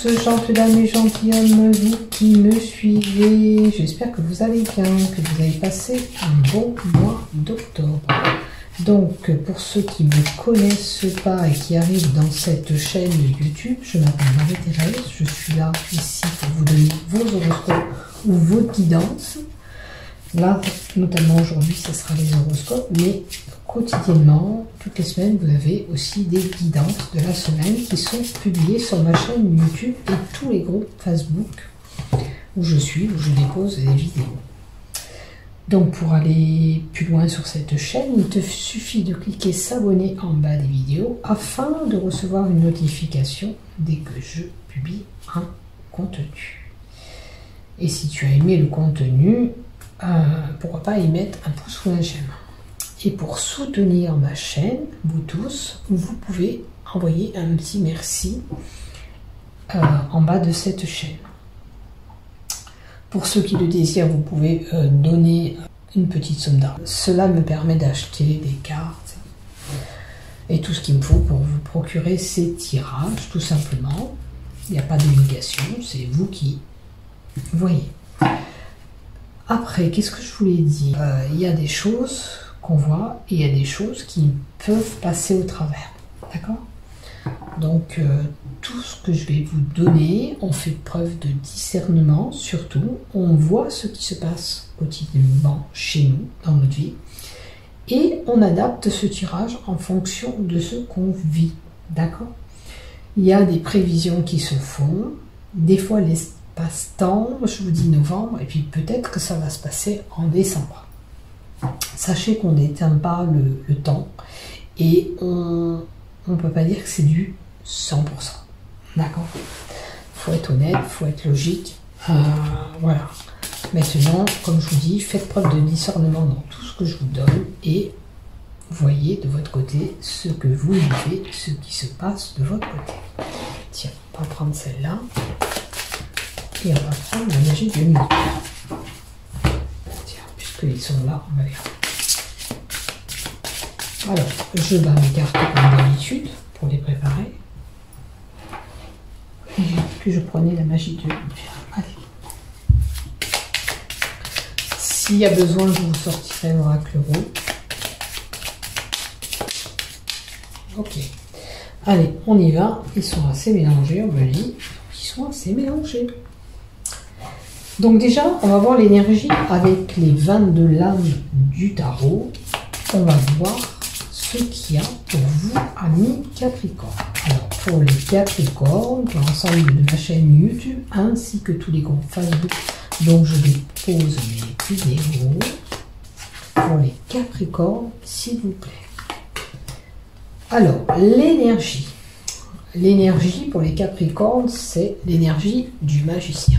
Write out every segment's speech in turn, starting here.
tous, gentilles dames et gentilshommes, vous qui me suivez. J'espère que vous allez bien, que vous avez passé un bon mois d'octobre. Donc, pour ceux qui ne me connaissent pas et qui arrivent dans cette chaîne YouTube, je m'appelle Marie-Thérèse. Je suis là, ici, pour vous donner vos horoscopes ou vos guidances. Là, notamment aujourd'hui, ce sera les horoscopes, mais quotidiennement, toutes les semaines, vous avez aussi des guidances de la semaine qui sont publiées sur ma chaîne YouTube et tous les groupes Facebook où je suis, où je dépose des vidéos. Donc pour aller plus loin sur cette chaîne, il te suffit de cliquer s'abonner en bas des vidéos afin de recevoir une notification dès que je publie un contenu. Et si tu as aimé le contenu, pourquoi pas y mettre un pouce ou un j'aime. Et pour soutenir ma chaîne, vous tous, vous pouvez envoyer un petit merci en bas de cette chaîne. Pour ceux qui le désirent, vous pouvez donner une petite somme d'argent. Cela me permet d'acheter des cartes et tout ce qu'il me faut pour vous procurer ces tirages, tout simplement. Il n'y a pas d'obligation, c'est vous qui voyez. Après, qu'est-ce que je voulais dire? Il y a des choses qu'on voit et il y a des choses qui peuvent passer au travers. D'accord? Donc, tout ce que je vais vous donner, on fait preuve de discernement, surtout. On voit ce qui se passe quotidiennement chez nous, dans notre vie. Et on adapte ce tirage en fonction de ce qu'on vit. D'accord? Il y a des prévisions qui se font. Des fois, l'espace-temps, je vous dis novembre, et puis peut-être que ça va se passer en décembre. Sachez qu'on n'éteint pas le temps et on ne peut pas dire que c'est du 100%. D'accord? Il faut être honnête, il faut être logique. Voilà. Maintenant, comme je vous dis, faites preuve de discernement dans tout ce que je vous donne et voyez de votre côté ce que vous vivez, ce qui se passe de votre côté. Tiens, on va prendre celle-là et on va prendre la magie du milieu. Ils sont là, on va les faire. Alors, je bats mes cartes comme d'habitude pour les préparer. Et puis je prenais la magie de lumière. Allez. S'il y a besoin, je vous sortirai l'oracle roux. Ok. Allez, on y va. Ils sont assez mélangés, on me dit. Ils sont assez mélangés. Donc déjà, on va voir l'énergie avec les 22 lames du tarot. On va voir ce qu'il y a pour vous, amis Capricorne. Alors, pour les Capricornes, pour l'ensemble de ma chaîne YouTube, ainsi que tous les groupes Facebook, donc je dépose mes vidéos. Pour les Capricornes, s'il vous plaît. Alors, l'énergie. L'énergie pour les Capricornes, c'est l'énergie du magicien.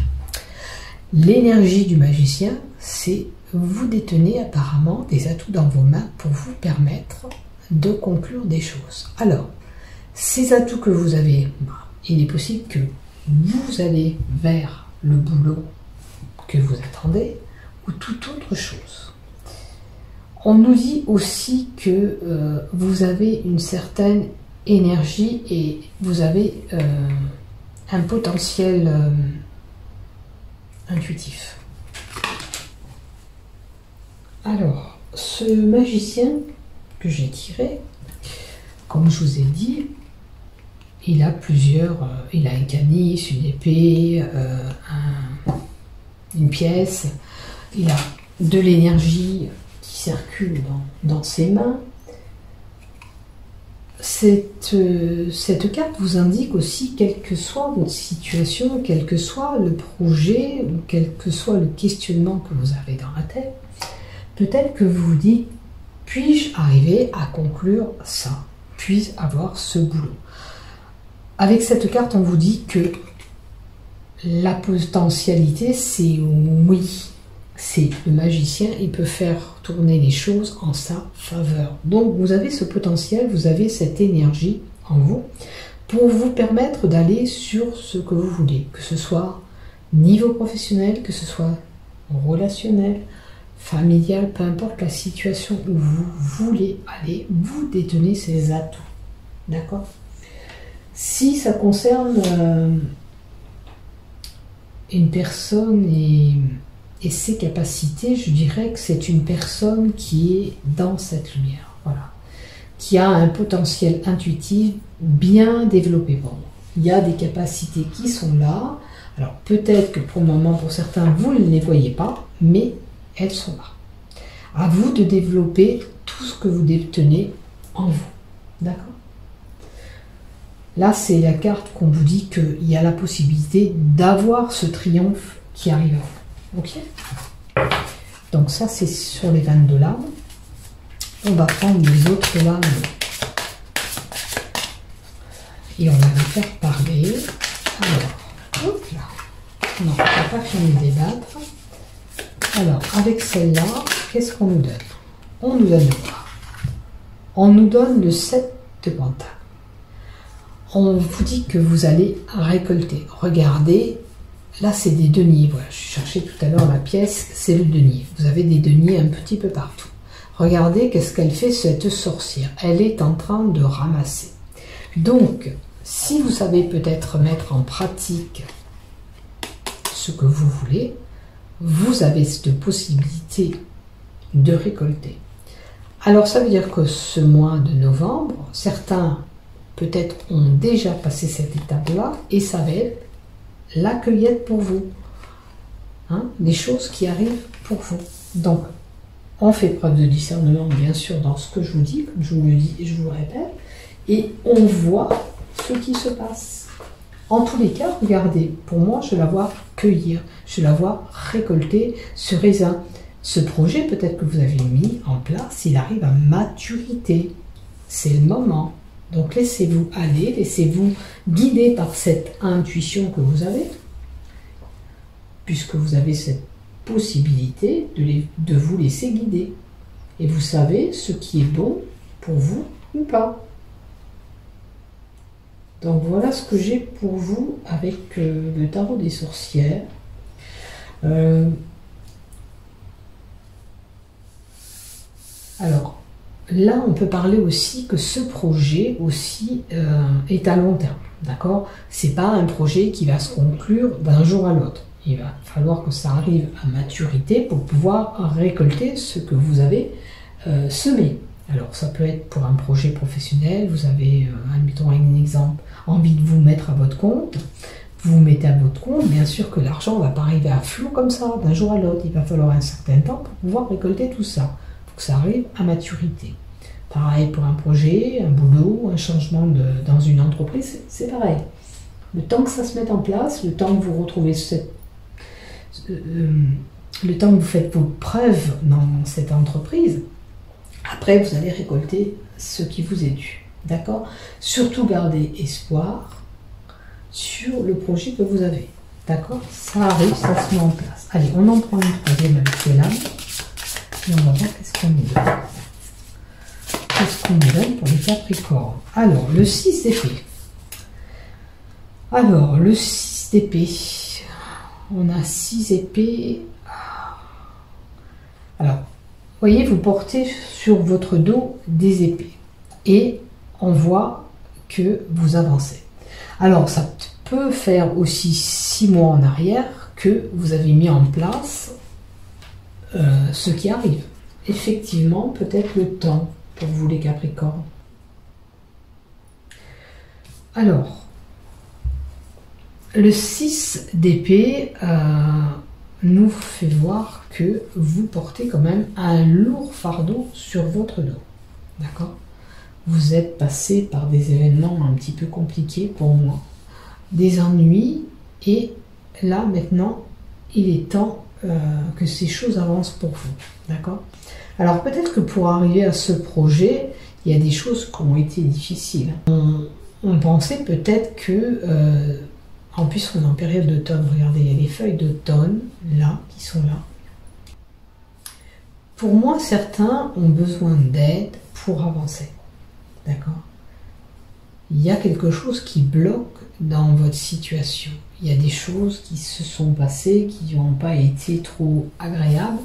L'énergie du magicien, c'est vous détenez apparemment des atouts dans vos mains pour vous permettre de conclure des choses. Alors, ces atouts que vous avez, il est possible que vous allez vers le boulot que vous attendez ou toute autre chose. On nous dit aussi que vous avez une certaine énergie et vous avez un potentiel intuitif. Alors, ce magicien que j'ai tiré, comme je vous ai dit, il a plusieurs, il a un canif, une épée, une pièce, il a de l'énergie qui circule dans ses mains. Cette carte vous indique aussi, quelle que soit votre situation, quel que soit le projet, ou quel que soit le questionnement que vous avez dans la tête, peut-être que vous vous dites, puis-je arriver à conclure ça? Puis-je avoir ce boulot? Avec cette carte, on vous dit que la potentialité, c'est oui. C'est le magicien, il peut faire tourner les choses en sa faveur. Donc vous avez ce potentiel, vous avez cette énergie en vous pour vous permettre d'aller sur ce que vous voulez, que ce soit niveau professionnel, que ce soit relationnel, familial, peu importe la situation où vous voulez aller, vous détenez ces atouts. D'accord? Si ça concerne une personne et ses capacités, je dirais que c'est une personne qui est dans cette lumière, voilà, qui a un potentiel intuitif bien développé. Bon, il y a des capacités qui sont là, alors peut-être que pour le moment, pour certains, vous ne les voyez pas, mais elles sont là. À vous de développer tout ce que vous détenez en vous, d'accord? Là, c'est la carte qu'on vous dit qu'il y a la possibilité d'avoir ce triomphe qui arrive à vous. Ok? Donc ça, c'est sur les 22 lames. On va prendre les autres lames et on va les faire parler. Alors, hop là. Non, on n'a pas fini de débattre. Alors, avec celle-là, qu'est-ce qu'on nous donne? On nous donne quoi? On nous donne le 7 de pentacle. On vous dit que vous allez récolter. Regardez, là c'est des deniers. Voilà, je cherchais tout à l'heure la pièce, c'est le denier. Vous avez des deniers un petit peu partout. Regardez qu'est-ce qu'elle fait cette sorcière. Elle est en train de ramasser. Donc, si vous savez peut-être mettre en pratique ce que vous voulez, vous avez cette possibilité de récolter. Alors ça veut dire que ce mois de novembre, certains peut-être ont déjà passé cette étape-là et ça va être la cueillette pour vous. Hein, des choses qui arrivent pour vous. Donc, on fait preuve de discernement, bien sûr, dans ce que je vous dis, comme je vous le dis et je vous le répète, et on voit ce qui se passe. En tous les cas, regardez, pour moi, je la vois cueillir, je la vois récolter ce raisin. Ce projet, peut-être que vous avez mis en place, il arrive à maturité. C'est le moment. Donc laissez-vous aller, laissez-vous guider par cette intuition que vous avez, puisque vous avez cette possibilité de vous laisser guider. Et vous savez ce qui est bon pour vous ou pas. Donc voilà ce que j'ai pour vous avec le tarot des sorcières. Alors, là, on peut parler aussi que ce projet aussi est à long terme, d'accord? C'est pas un projet qui va se conclure d'un jour à l'autre. Il va falloir que ça arrive à maturité pour pouvoir récolter ce que vous avez semé. Alors, ça peut être pour un projet professionnel, vous avez, admettons un exemple, envie de vous mettre à votre compte, vous vous mettez à votre compte, bien sûr que l'argent ne va pas arriver à flot comme ça, d'un jour à l'autre. Il va falloir un certain temps pour pouvoir récolter tout ça. Que ça arrive à maturité. Pareil pour un projet, un boulot, un changement dans une entreprise, c'est pareil. Le temps que ça se mette en place, le temps que vous retrouvez le temps que vous faites vos preuves dans cette entreprise, après vous allez récolter ce qui vous est dû. D'accord? Surtout gardez espoir sur le projet que vous avez. D'accord? Ça arrive, ça se met en place. Allez, on en prend une troisième avec les lames. Et on va voir qu'est-ce qu'on nous donne. Qu'est-ce qu'on nous donne pour les Capricornes? Alors, le 6 d'épée. Alors, le 6 d'épée. On a 6 épées. Alors, vous voyez, vous portez sur votre dos des épées. Et on voit que vous avancez. Alors, ça peut faire aussi 6 mois en arrière que vous avez mis en place ce qui arrive. Effectivement, peut-être le temps pour vous les Capricornes. Alors, le 6 d'épée nous fait voir que vous portez quand même un lourd fardeau sur votre dos. D'accord? Vous êtes passé par des événements un petit peu compliqués pour moi. Des ennuis et là maintenant, il est temps que ces choses avancent pour vous, d'accord? Alors peut-être que pour arriver à ce projet, il y a des choses qui ont été difficiles. On pensait peut-être que, en plus on est en période d'automne, regardez, il y a les feuilles d'automne, là, qui sont là. Pour moi, certains ont besoin d'aide pour avancer, d'accord? Il y a quelque chose qui bloque dans votre situation. Il y a des choses qui se sont passées, qui n'ont pas été trop agréables.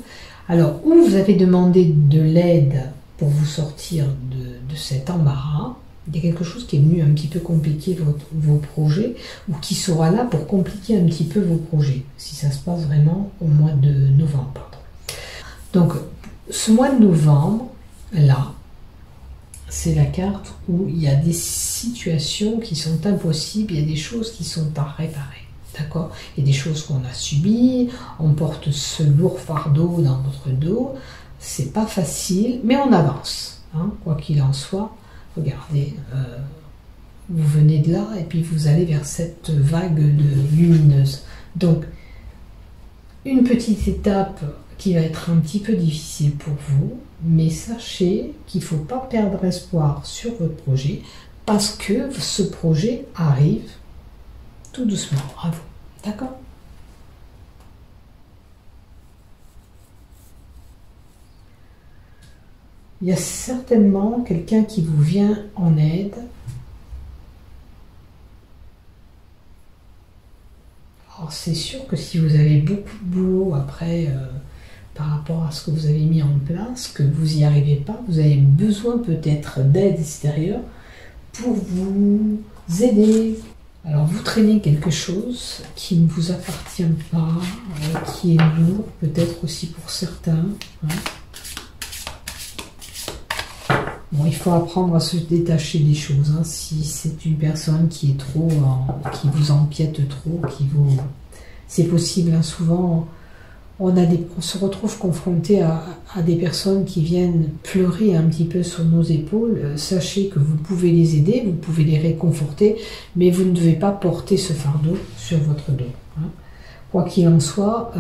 Alors, ou vous avez demandé de l'aide pour vous sortir de cet embarras, Il y a quelque chose qui est venu un petit peu compliquer vos projets ou qui sera là pour compliquer un petit peu vos projets, si ça se passe vraiment au mois de novembre. Donc, ce mois de novembre, là, c'est la carte où il y a des situations qui sont impossibles, il y a des choses qui sont à réparer. D'accord? Il y a des choses qu'on a subies, on porte ce lourd fardeau dans notre dos, c'est pas facile, mais on avance. Hein, quoi qu'il en soit, regardez, vous venez de là et puis vous allez vers cette vague lumineuse. Donc, une petite étape qui va être un petit peu difficile pour vous, mais sachez qu'il ne faut pas perdre espoir sur votre projet parce que ce projet arrive tout doucement à vous. D'accord? Il y a certainement quelqu'un qui vous vient en aide. Alors c'est sûr que si vous avez beaucoup de boulot après par rapport à ce que vous avez mis en place, que vous n'y arrivez pas, vous avez besoin peut-être d'aide extérieure pour vous aider. Alors vous traînez quelque chose qui ne vous appartient pas, qui est lourd peut-être aussi pour certains. Hein. Bon, il faut apprendre à se détacher des choses. Hein. Si c'est une personne qui est trop, qui vous empiète trop, c'est possible. Hein. Souvent, on se retrouve confronté à des personnes qui viennent pleurer un petit peu sur nos épaules. Sachez que vous pouvez les aider, vous pouvez les réconforter, mais vous ne devez pas porter ce fardeau sur votre dos. Hein. Quoi qu'il en soit,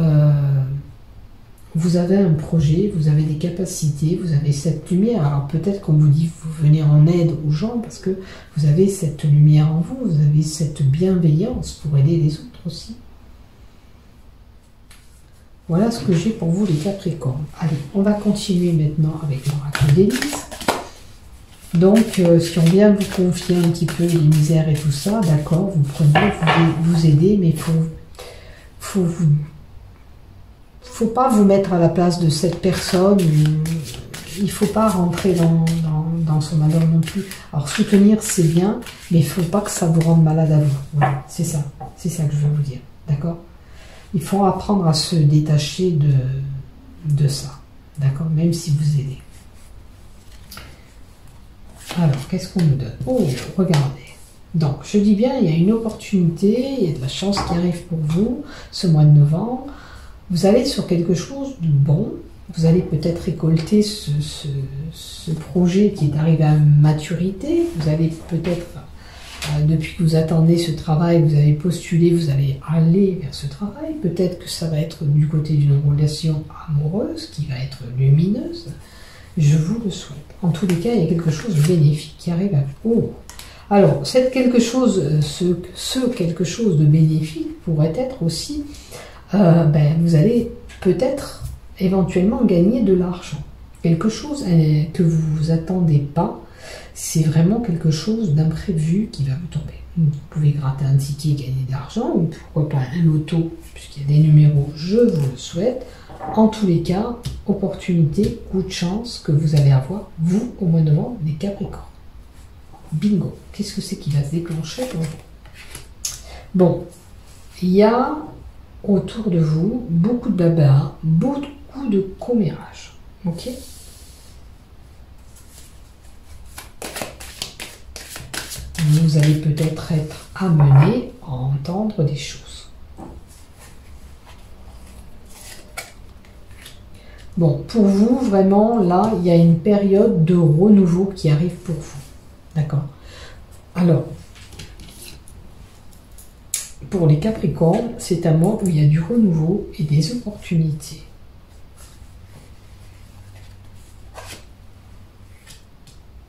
vous avez un projet, vous avez des capacités, vous avez cette lumière. Alors peut-être qu'on vous dit vous venez en aide aux gens parce que vous avez cette lumière en vous, vous avez cette bienveillance pour aider les autres aussi. Voilà ce que j'ai pour vous les Capricornes. Allez, on va continuer maintenant avec l'oracle d'Élise. Donc, si on vient vous confier un petit peu les misères et tout ça, d'accord, vous prenez, vous aidez, mais faut pas vous mettre à la place de cette personne. Il faut pas rentrer dans son malheur non plus. Alors, soutenir, c'est bien, mais il faut pas que ça vous rende malade à vous. Voilà, c'est ça que je veux vous dire, d'accord? Il faut apprendre à se détacher de ça, d'accord? Même si vous aidez. Alors, qu'est-ce qu'on nous donne? Oh, regardez. Donc, je dis bien, il y a une opportunité, il y a de la chance qui arrive pour vous ce mois de novembre. Vous allez sur quelque chose de bon. Vous allez peut-être récolter ce projet qui est arrivé à maturité. Vous allez peut-être... depuis que vous attendez ce travail, vous avez postulé, vous allez aller vers ce travail. Peut-être que ça va être du côté d'une relation amoureuse qui va être lumineuse. Je vous le souhaite. En tous les cas, il y a quelque chose de bénéfique qui arrive à vous. Oh. Alors, ce quelque chose de bénéfique pourrait être aussi, vous allez peut-être éventuellement gagner de l'argent. Quelque chose que vous vous attendez pas. C'est vraiment quelque chose d'imprévu qui va vous tomber. Vous pouvez gratter un ticket et gagner de l'argent, ou pourquoi pas un loto, puisqu'il y a des numéros, je vous le souhaite. En tous les cas, opportunité, coup de chance que vous allez avoir, vous, au mois de novembre, les Capricornes. Bingo. Qu'est-ce que c'est qui va se déclencher pour vous? Bon, il y a autour de vous beaucoup de blabla, beaucoup de commérage. Ok? Vous allez peut-être être amené à entendre des choses. Bon, pour vous, vraiment, là, il y a une période de renouveau qui arrive pour vous. D'accord? Alors, pour les Capricornes, c'est un mois où il y a du renouveau et des opportunités.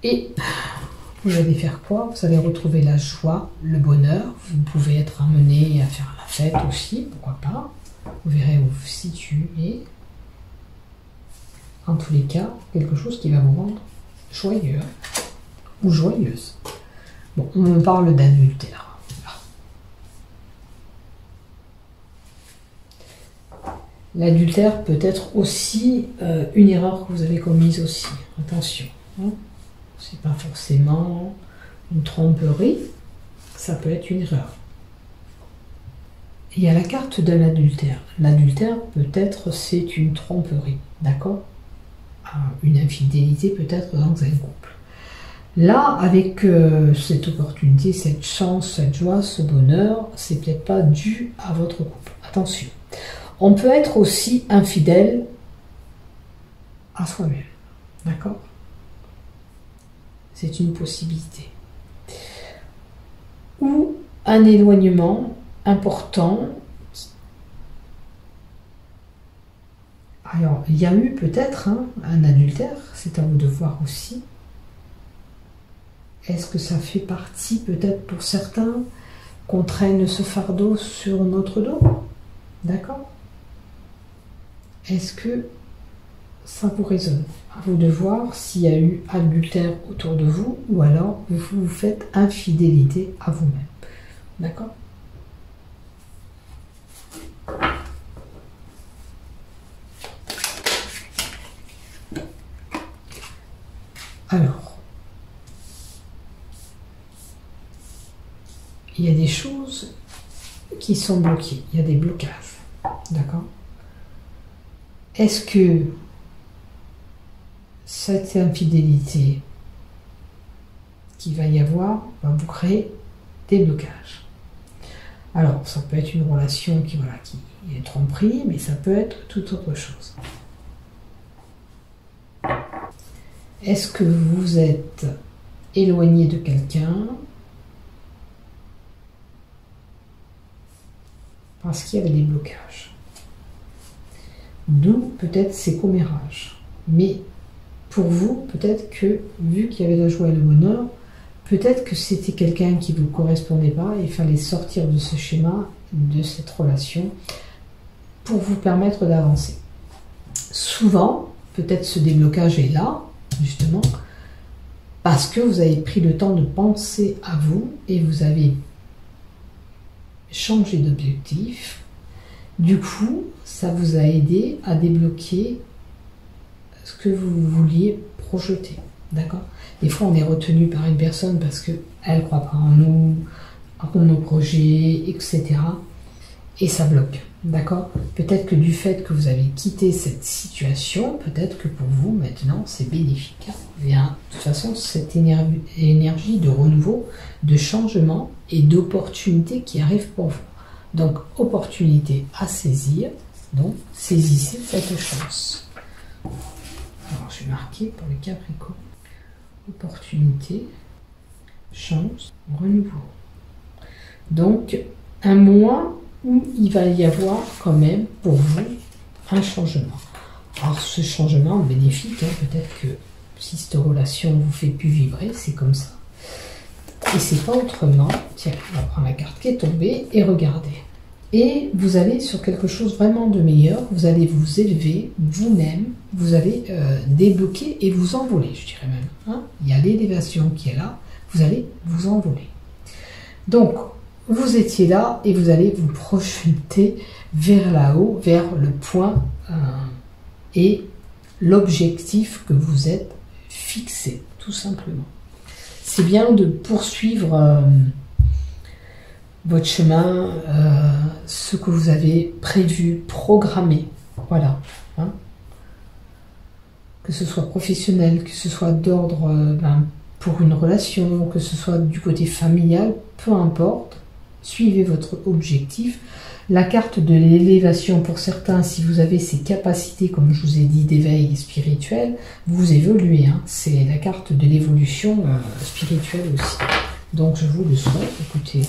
Et vous allez faire quoi? Vous allez retrouver la joie, le bonheur. Vous pouvez être amené à faire la fête aussi, pourquoi pas. Vous verrez où vous vous situez. En tous les cas, quelque chose qui va vous rendre joyeux ou joyeuse. Bon, on me parle d'adultère. L'adultère peut être aussi une erreur que vous avez commise aussi. Attention. Hein. C'est pas forcément une tromperie, ça peut être une erreur. Il y a la carte de l'adultère. L'adultère, peut-être, c'est une tromperie, d'accord? Une infidélité, peut-être, dans un couple. Là, avec cette opportunité, cette chance, cette joie, ce bonheur, c'est peut-être pas dû à votre couple. Attention. On peut être aussi infidèle à soi-même, d'accord? C'est une possibilité. Ou un éloignement important. Alors, il y a eu peut-être un adultère, c'est à vous de voir aussi. Est-ce que ça fait partie, peut-être pour certains, qu'on traîne ce fardeau sur notre dos? D'accord? Est-ce que ça vous résonne? À vous de voir s'il y a eu adultère autour de vous ou alors vous vous faites infidélité à vous-même. D'accord? Alors, il y a des choses qui sont bloquées, il y a des blocages. D'accord? Est-ce que cette infidélité qu'il va y avoir va vous créer des blocages? Alors, ça peut être une relation qui est tromperie, mais ça peut être toute autre chose. Est-ce que vous êtes éloigné de quelqu'un parce qu'il y avait des blocages? D'où peut-être ces commérages. Mais pour vous, peut-être que, vu qu'il y avait la joie et le bonheur, peut-être que c'était quelqu'un qui ne vous correspondait pas et il fallait sortir de ce schéma, de cette relation, pour vous permettre d'avancer. Souvent, peut-être ce déblocage est là, justement, parce que vous avez pris le temps de penser à vous et vous avez changé d'objectif. Du coup, ça vous a aidé à débloquer ce que vous vouliez projeter. D'accord? Des fois, on est retenu par une personne parce qu'elle ne croit pas en nous, en nos projets, etc. Et ça bloque. D'accord? Peut-être que du fait que vous avez quitté cette situation, peut-être que pour vous, maintenant, c'est bénéfique. Il y a de toute façon cette énergie de renouveau, de changement et d'opportunité qui arrive pour vous. Donc, opportunité à saisir. Donc, saisissez cette chance. Alors, je vais marquer pour les Capricornes. Opportunité, chance, renouveau. Donc, un mois où il va y avoir quand même pour vous un changement. Alors, ce changement bénéfique, peut-être que si cette relation vous fait plus vibrer, c'est comme ça. Et c'est pas autrement. Tiens, on va prendre la carte qui est tombée et regardez. Et vous allez sur quelque chose vraiment de meilleur, vous allez vous élever vous-même, vous allez débloquer et vous envoler, je dirais même. Il y a l'élévation qui est là, vous allez vous envoler. Donc, vous étiez là et vous allez vous projeter vers là-haut, vers le point et l'objectif que vous êtes fixé, tout simplement. C'est bien de poursuivre votre chemin, ce que vous avez prévu, programmé, voilà. Que ce soit professionnel, que ce soit d'ordre pour une relation, que ce soit du côté familial, peu importe, suivez votre objectif. La carte de l'élévation, pour certains, si vous avez ces capacités, comme je vous ai dit, d'éveil spirituel, vous évoluez. C'est la carte de l'évolution spirituelle aussi. Donc je vous le souhaite, écoutez.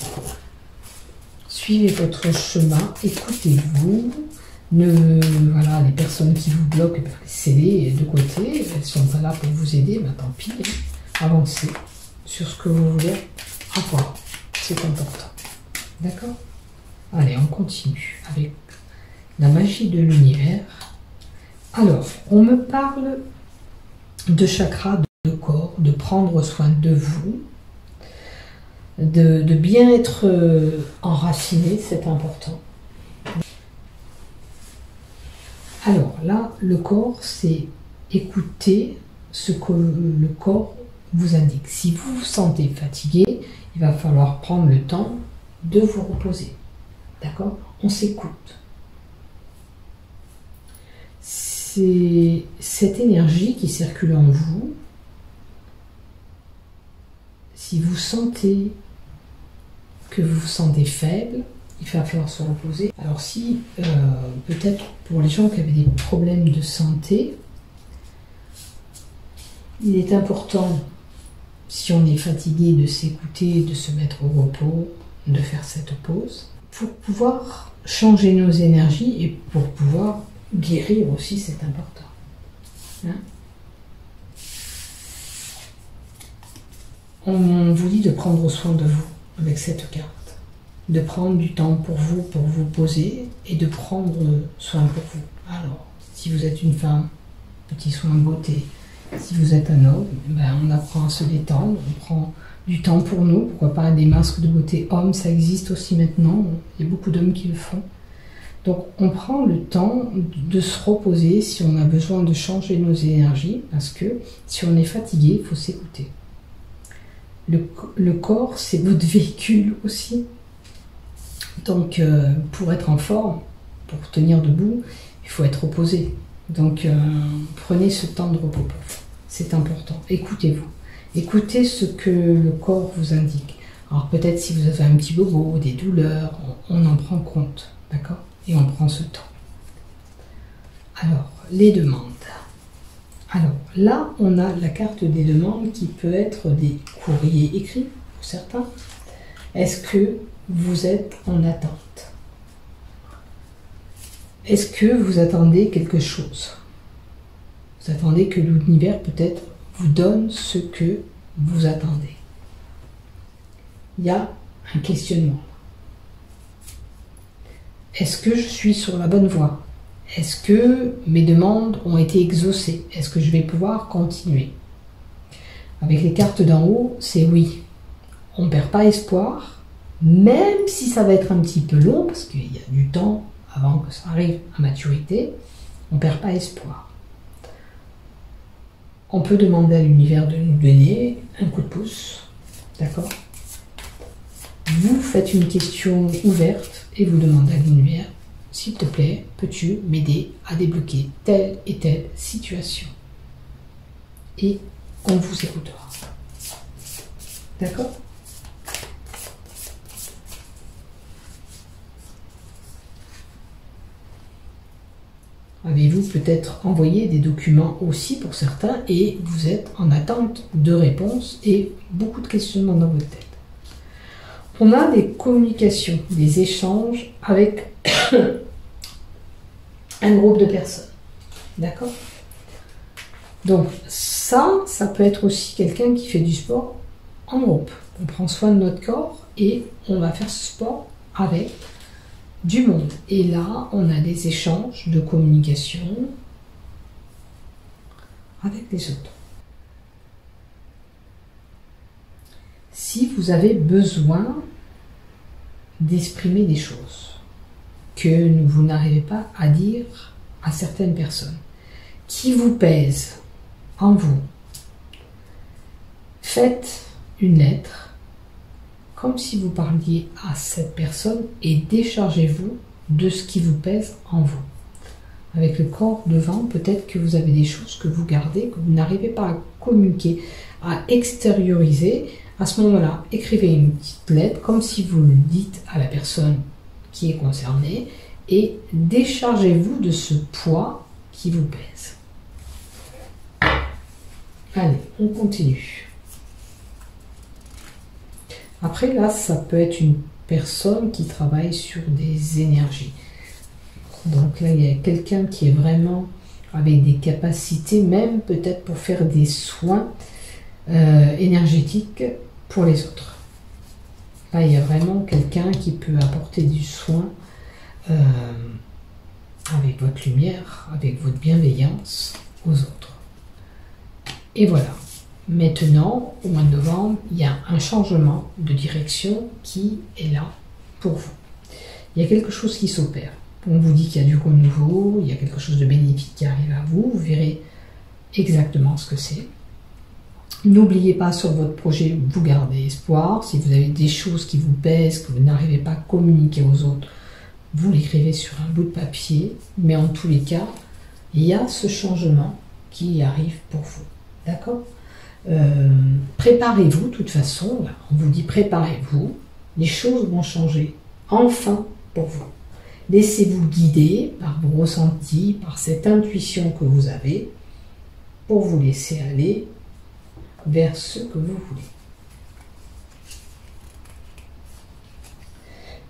Suivez votre chemin, écoutez-vous. Voilà, les personnes qui vous bloquent, laissez-les de côté. Elles ne sont pas là pour vous aider, tant pis. Avancez sur ce que vous voulez avoir. C'est important. D'accord? Allez, on continue avec la magie de l'univers. Alors, on me parle de chakra, de corps, de prendre soin de vous, de bien être enraciné, c'est important. Alors là, le corps, c'est écouter ce que le corps vous indique. Si vous vous sentez fatigué, il va falloir prendre le temps de vous reposer. D'accord? On s'écoute. C'est cette énergie qui circule en vous. Si vous sentez que vous vous sentez faible, il va falloir se reposer. Alors si, peut-être pour les gens qui avaient des problèmes de santé, il est important, si on est fatigué, de s'écouter, de se mettre au repos, de faire cette pause, pour pouvoir changer nos énergies et pour pouvoir guérir aussi, c'est important. Hein? On vous dit de prendre soin de vous avec cette carte. De prendre du temps pour vous poser et de prendre soin pour vous. Alors, si vous êtes une femme, petit soin beauté. Si vous êtes un homme, ben on apprend à se détendre, on prend du temps pour nous. Pourquoi pas des masques de beauté hommes, ça existe aussi maintenant. Il y a beaucoup d'hommes qui le font. Donc on prend le temps de se reposer si on a besoin de changer nos énergies, parce que si on est fatigué, il faut s'écouter. Le corps, c'est votre véhicule aussi. Donc pour être en forme, pour tenir debout, il faut être reposé. Donc prenez ce temps de repos pour vous. C'est important. Écoutez-vous. Écoutez ce que le corps vous indique. Alors peut-être si vous avez un petit bobo, des douleurs, on en prend compte. D'accord? Et on prend ce temps. Alors, les demandes. Alors là, on a la carte des demandes qui peut être des courriers écrits pour certains. Est-ce que vous êtes en attente? Est-ce que vous attendez quelque chose? Vous attendez que l'univers peut-être vous donne ce que vous attendez. Il y a un questionnement. Est-ce que je suis sur la bonne voie? Est-ce que mes demandes ont été exaucées? Est-ce que je vais pouvoir continuer? Avec les cartes d'en haut, c'est oui. On ne perd pas espoir, même si ça va être un petit peu long, parce qu'il y a du temps avant que ça arrive à maturité, on ne perd pas espoir. On peut demander à l'univers de nous donner un coup de pouce, d'accord? Vous faites une question ouverte et vous demandez à l'univers, s'il te plaît, peux-tu m'aider à débloquer telle et telle situation? Et on vous écoutera. D'accord? Avez-vous peut-être envoyé des documents aussi pour certains et vous êtes en attente de réponses et beaucoup de questionnements dans votre tête? On a des communications, des échanges avec un groupe de personnes. D'accord? Donc ça peut être aussi quelqu'un qui fait du sport en groupe. On prend soin de notre corps et on va faire ce sport avec du monde. Et là, on a des échanges de communication avec les autres. Si vous avez besoin d'exprimer des choses que vous n'arrivez pas à dire à certaines personnes, qui vous pèsent en vous, faites une lettre comme si vous parliez à cette personne et déchargez-vous de ce qui vous pèse en vous. Avec le corps devant, peut-être que vous avez des choses que vous gardez, que vous n'arrivez pas à communiquer, à extérioriser. À ce moment-là, écrivez une petite lettre comme si vous le dites à la personne qui est concernée et déchargez-vous de ce poids qui vous pèse. Allez, on continue. Après, là, ça peut être une personne qui travaille sur des énergies. Donc là, il y a quelqu'un qui est vraiment avec des capacités, même peut-être pour faire des soins énergétiques pour les autres. Là, il y a vraiment quelqu'un qui peut apporter du soin avec votre lumière, avec votre bienveillance aux autres. Et voilà. Maintenant, au mois de novembre, il y a un changement de direction qui est là pour vous. Il y a quelque chose qui s'opère. On vous dit qu'il y a du renouveau, il y a quelque chose de bénéfique qui arrive à vous. Vous verrez exactement ce que c'est. N'oubliez pas, sur votre projet, vous gardez espoir. Si vous avez des choses qui vous pèsent, que vous n'arrivez pas à communiquer aux autres, vous l'écrivez sur un bout de papier. Mais en tous les cas, il y a ce changement qui arrive pour vous. D'accord? Préparez-vous, de toute façon, là, on vous dit préparez-vous, les choses vont changer, enfin, pour vous. Laissez-vous guider par vos ressentis, par cette intuition que vous avez, pour vous laisser aller vers ce que vous voulez.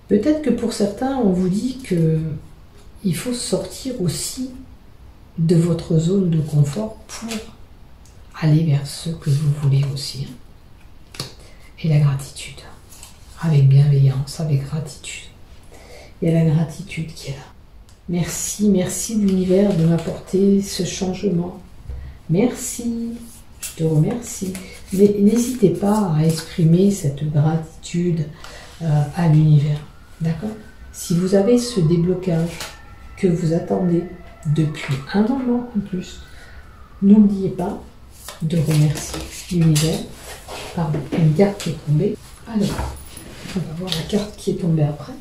Peut-être que pour certains, on vous dit qu'il faut sortir aussi de votre zone de confort pour aller vers ce que vous voulez aussi. Et la gratitude, avec bienveillance, avec gratitude. Il y a la gratitude qui est là. Merci, merci l'univers de m'apporter ce changement. Merci, je te remercie. Mais n'hésitez pas à exprimer cette gratitude à l'univers. D'accord? Si vous avez ce déblocage que vous attendez depuis un moment en plus, n'oubliez pas de remercier l'univers. Pardon, une carte qui est tombée. Alors, on va voir la carte qui est tombée après.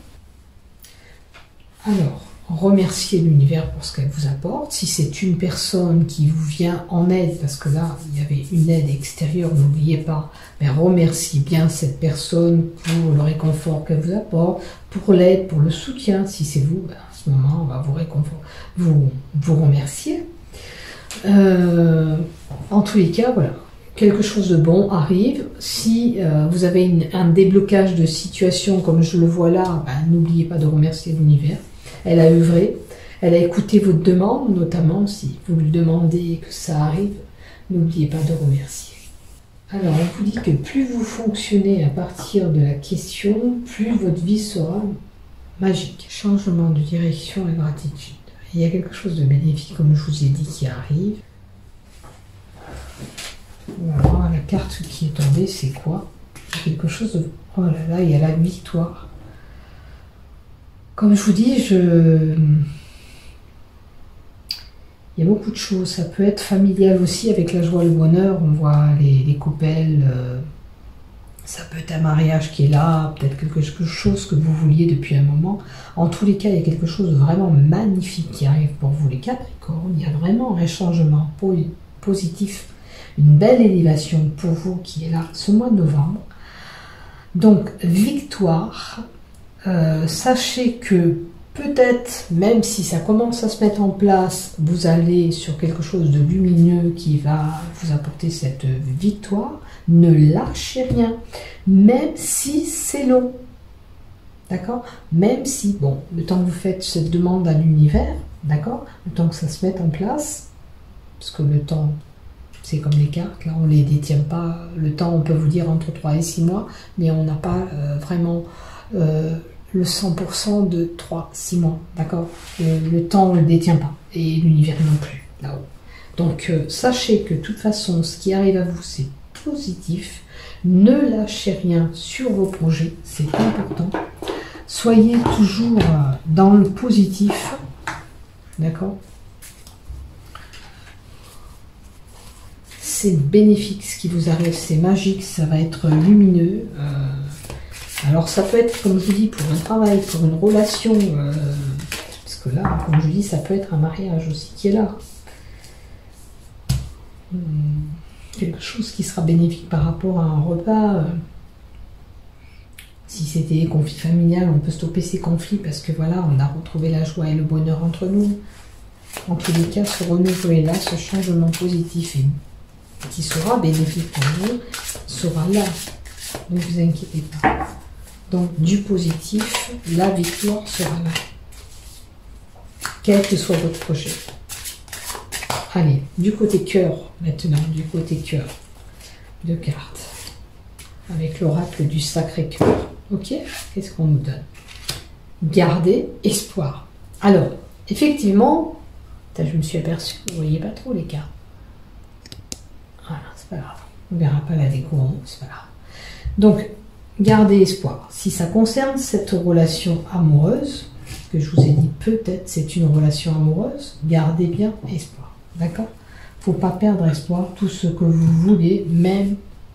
Alors, remerciez l'univers pour ce qu'elle vous apporte. Si c'est une personne qui vous vient en aide, parce que là, il y avait une aide extérieure, n'oubliez pas, mais remerciez bien cette personne pour le réconfort qu'elle vous apporte, pour l'aide, pour le soutien. Si c'est vous, à ce moment, on va vous remercier. En tous les cas, voilà, quelque chose de bon arrive. Si vous avez un déblocage de situation comme je le vois là, n'oubliez pas de remercier l'univers. Elle a œuvré, elle a écouté votre demande, notamment si vous lui demandez et que ça arrive, n'oubliez pas de remercier. Alors, on vous dit que plus vous fonctionnez à partir de la question, plus votre vie sera magique. Changement de direction et gratitude. Il y a quelque chose de bénéfique, comme je vous ai dit, qui arrive. Voilà, la carte qui est tombée, c'est quoi? Quelque chose de... Oh là là, il y a la victoire. Comme je vous dis, il y a beaucoup de choses. Ça peut être familial aussi, avec la joie et le bonheur. On voit les coupelles. Ça peut être un mariage qui est là, peut-être quelque chose que vous vouliez depuis un moment. En tous les cas, il y a quelque chose de vraiment magnifique qui arrive pour vous, les Capricornes. Il y a vraiment un changement positif, une belle élévation pour vous qui est là ce mois de novembre. Donc, victoire. Sachez que peut-être, même si ça commence à se mettre en place, vous allez sur quelque chose de lumineux qui va vous apporter cette victoire. Ne lâchez rien, même si c'est long. D'accord? Même si, bon, le temps que vous faites cette demande à l'univers, d'accord? Le temps que ça se mette en place, parce que le temps, c'est comme les cartes, là, on ne les détient pas. Le temps, on peut vous dire entre 3 et 6 mois, mais on n'a pas vraiment... le 100% de 3-6 mois, d'accord? Le temps, on ne le détient pas, et l'univers non plus, là-haut. Donc, sachez que de toute façon, ce qui arrive à vous, c'est positif. Ne lâchez rien sur vos projets, c'est important. Soyez toujours dans le positif, d'accord? C'est bénéfique ce qui vous arrive, c'est magique, ça va être lumineux. Alors ça peut être, comme je vous dis, pour un travail, pour une relation, parce que là, comme je vous dis, ça peut être un mariage aussi qui est là. Quelque chose qui sera bénéfique par rapport à un repas. Si c'était des conflits familiales, on peut stopper ces conflits parce que voilà, on a retrouvé la joie et le bonheur entre nous. En tous les cas, se renouveler là, ce changement positif et qui sera bénéfique pour vous, sera là. Ne vous inquiétez pas. Donc, du positif, la victoire sera là. Quel que soit votre projet. Allez, du côté cœur, maintenant, du côté cœur. 2 cartes. Avec l'oracle du Sacré-Cœur. Ok? Qu'est-ce qu'on nous donne? Gardez espoir. Alors, effectivement, je me suis aperçue, vous ne voyez pas trop les cartes. Voilà, c'est pas grave. On ne verra pas la déco, c'est pas grave. Donc, gardez espoir. Si ça concerne cette relation amoureuse, que je vous ai dit peut-être c'est une relation amoureuse, gardez bien espoir. D'accord? faut pas perdre espoir, tout ce que vous voulez, même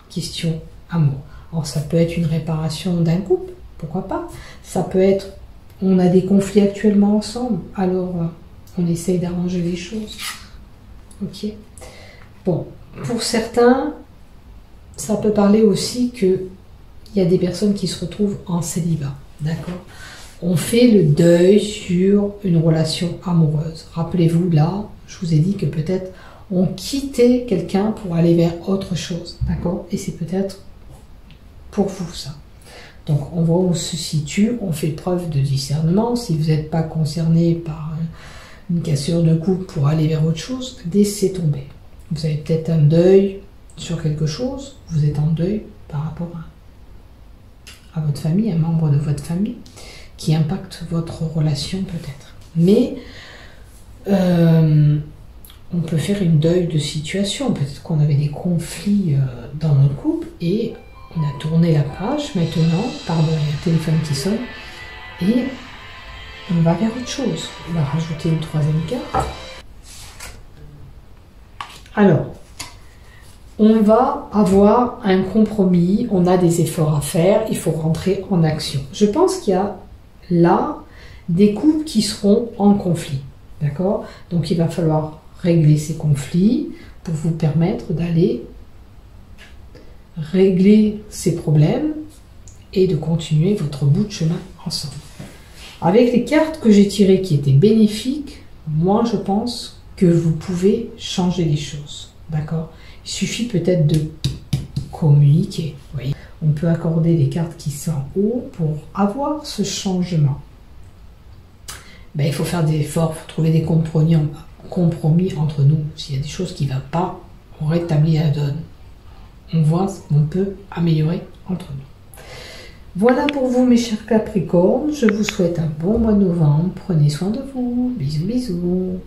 question amour. Alors ça peut être une réparation d'un couple, pourquoi pas. Ça peut être, on a des conflits actuellement ensemble, alors on essaye d'arranger les choses. Ok. Bon, pour certains, ça peut parler aussi que il y a des personnes qui se retrouvent en célibat, d'accord? On fait le deuil sur une relation amoureuse. Rappelez-vous, là, je vous ai dit que peut-être on quittait quelqu'un pour aller vers autre chose, d'accord? Et c'est peut-être pour vous, ça. Donc, on voit où on se situe, on fait preuve de discernement. Si vous n'êtes pas concerné par une cassure de couple pour aller vers autre chose, laissez tomber. Vous avez peut-être un deuil sur quelque chose, vous êtes en deuil par rapport à votre famille, un membre de votre famille, qui impacte votre relation peut-être. Mais on peut faire une deuil de situation. Peut-être qu'on avait des conflits dans notre couple et on a tourné la page. Maintenant, pardon, il y a le téléphone qui sonne et on va vers autre chose. On va rajouter une troisième carte. Alors, on va avoir un compromis, on a des efforts à faire, il faut rentrer en action. Je pense qu'il y a là des couples qui seront en conflit, d'accord? Donc il va falloir régler ces conflits pour vous permettre d'aller régler ces problèmes et de continuer votre bout de chemin ensemble. Avec les cartes que j'ai tirées qui étaient bénéfiques, moi je pense que vous pouvez changer les choses, d'accord? Il suffit peut-être de communiquer. Vous voyez, on peut accorder des cartes qui sont en haut pour avoir ce changement. Ben, il faut faire des efforts, il faut trouver des compromis entre nous. S'il y a des choses qui ne vont pas, on rétablit la donne. On voit ce qu'on peut améliorer entre nous. Voilà pour vous mes chers Capricornes. Je vous souhaite un bon mois de novembre. Prenez soin de vous. Bisous, bisous.